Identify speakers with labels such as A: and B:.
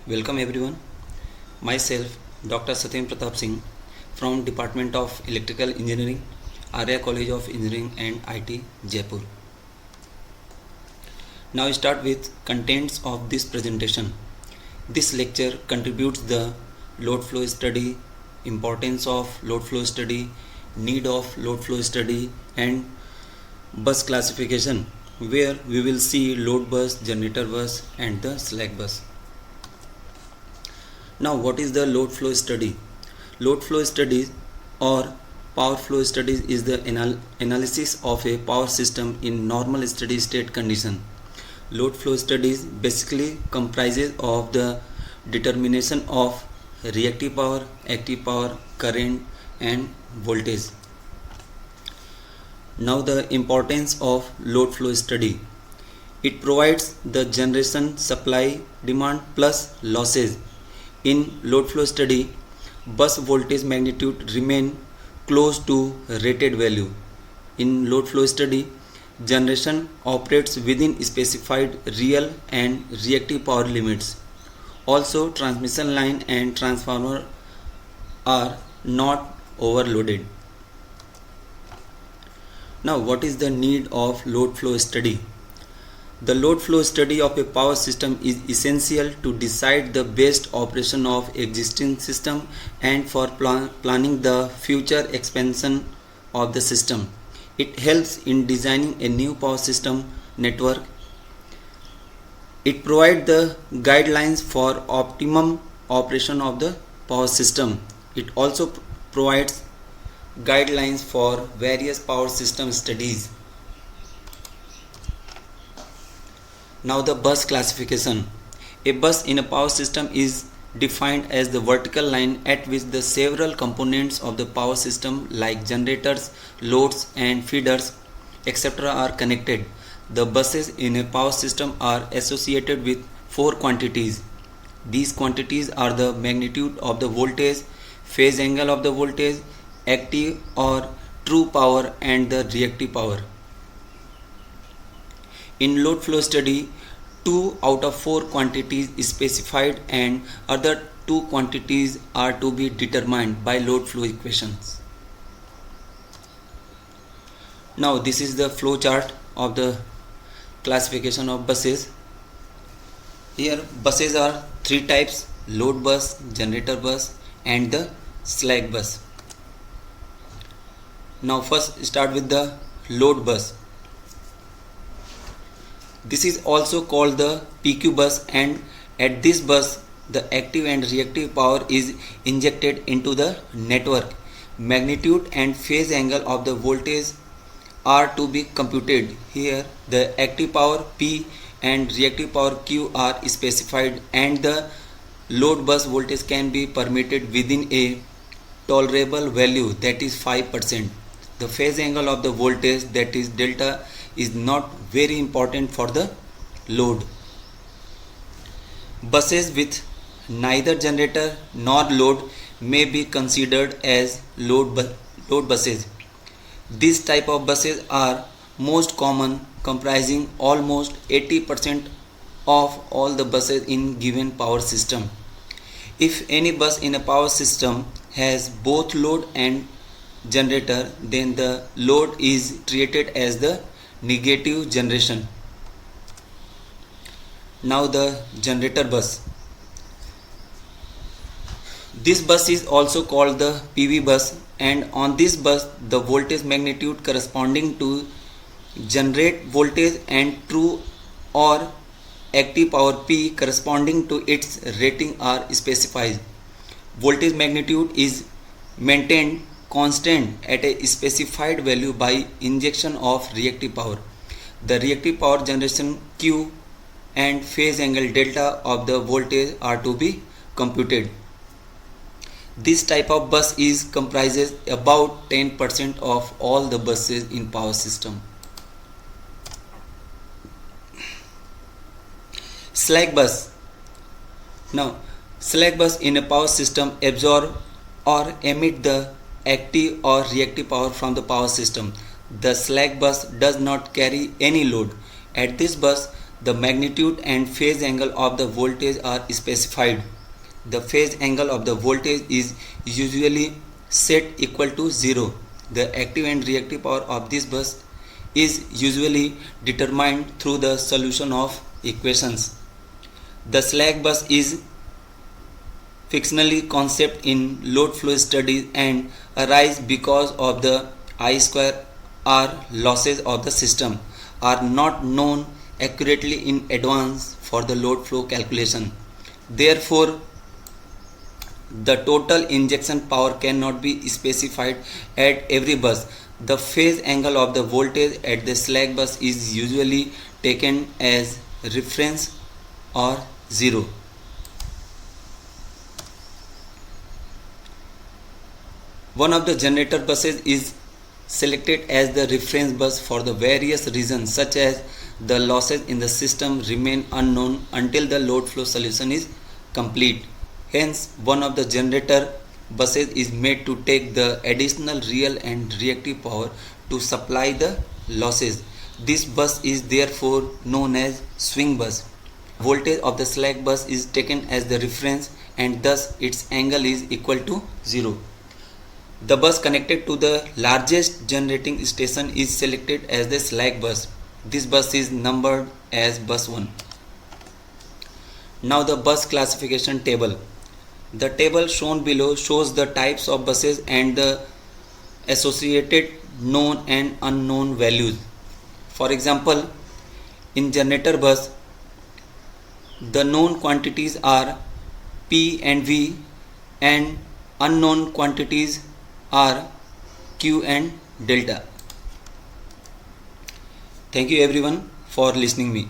A: Welcome everyone. Myself Dr. Satyam Pratap Singh from Department of Electrical Engineering, Arya College of Engineering and IT, Jaipur. Now start with contents of this presentation. This lecture contributes the load flow study, importance of load flow study, need of load flow study and bus classification, where we will see load bus, generator bus and the slack bus. Now what is the load flow study? Load flow studies or power flow studies is the analysis of a power system in normal steady state condition. Load flow studies basically comprises of the determination of reactive power, active power, current and voltage. Now the importance of load flow study. It provides the generation, supply, demand plus losses. In load flow study, bus voltage magnitude remain close to rated value. In load flow study, generation operates within specified real and reactive power limits. Also, transmission line and transformer are not overloaded. Now, what is the need of load flow study? The load flow study of a power system is essential to decide the best operation of existing system and for planning the future expansion of the system. It helps in designing a new power system network. It provides the guidelines for optimum operation of the power system. It also provides guidelines for various power system studies. Now the bus classification. A bus in a power system is defined as the vertical line at which the several components of the power system like generators, loads and feeders etc. are connected. The buses in a power system are associated with four quantities. These quantities are the magnitude of the voltage, phase angle of the voltage, active or true power and the reactive power. In load flow study, 2 out of 4 quantities is specified and other 2 quantities are to be determined by load flow equations. Now this is the flow chart of the classification of buses. Here buses are 3 types: load bus, generator bus and the slack bus. Now first start with the load bus. This is also called the PQ bus, and at this bus the active and reactive power is injected into the network. Magnitude and phase angle of the voltage are to be computed. Here the active power P and reactive power Q are specified and the load bus voltage can be permitted within a tolerable value, that is 5%. The phase angle of the voltage, that is delta, is not very important for the load. Buses with neither generator nor load may be considered as load buses. This type of buses are most common, comprising almost 80% of all the buses in given power system. If any bus in a power system has both load and generator, then the load is treated as the negative generation. Now the generator bus. This bus is also called the PV bus, and on this bus the voltage magnitude corresponding to generate voltage and true or active power P corresponding to its rating are specified. Voltage magnitude is maintained constant at a specified value by injection of reactive power. The reactive power generation Q and phase angle delta of the voltage are to be computed. This type of bus comprises about 10% of all the buses in power system. Slack bus. Now slack bus in a power system absorb or emit the active or reactive power from the power system. The slack bus does not carry any load. At this bus the magnitude and phase angle of the voltage are specified. The phase angle of the voltage is usually set equal to 0. The active and reactive power of this bus is usually determined through the solution of equations. The slack bus is fictionally concept in load flow studies and arise because of the I square R losses of the system are not known accurately in advance for the load flow calculation. Therefore, the total injection power cannot be specified at every bus. The phase angle of the voltage at the slack bus is usually taken as reference or 0. One of the generator buses is selected as the reference bus for the various reasons, such as the losses in the system remain unknown until the load flow solution is complete. Hence, one of the generator buses is made to take the additional real and reactive power to supply the losses. This bus is therefore known as swing bus. Voltage of the slack bus is taken as the reference and thus its angle is equal to 0. The bus connected to the largest generating station is selected as the slack bus. This bus is numbered as bus 1. Now the bus classification table. The table shown below shows the types of buses and the associated known and unknown values. For example, in generator bus, the known quantities are P and V and unknown quantities are Q and delta. Thank you everyone for listening me.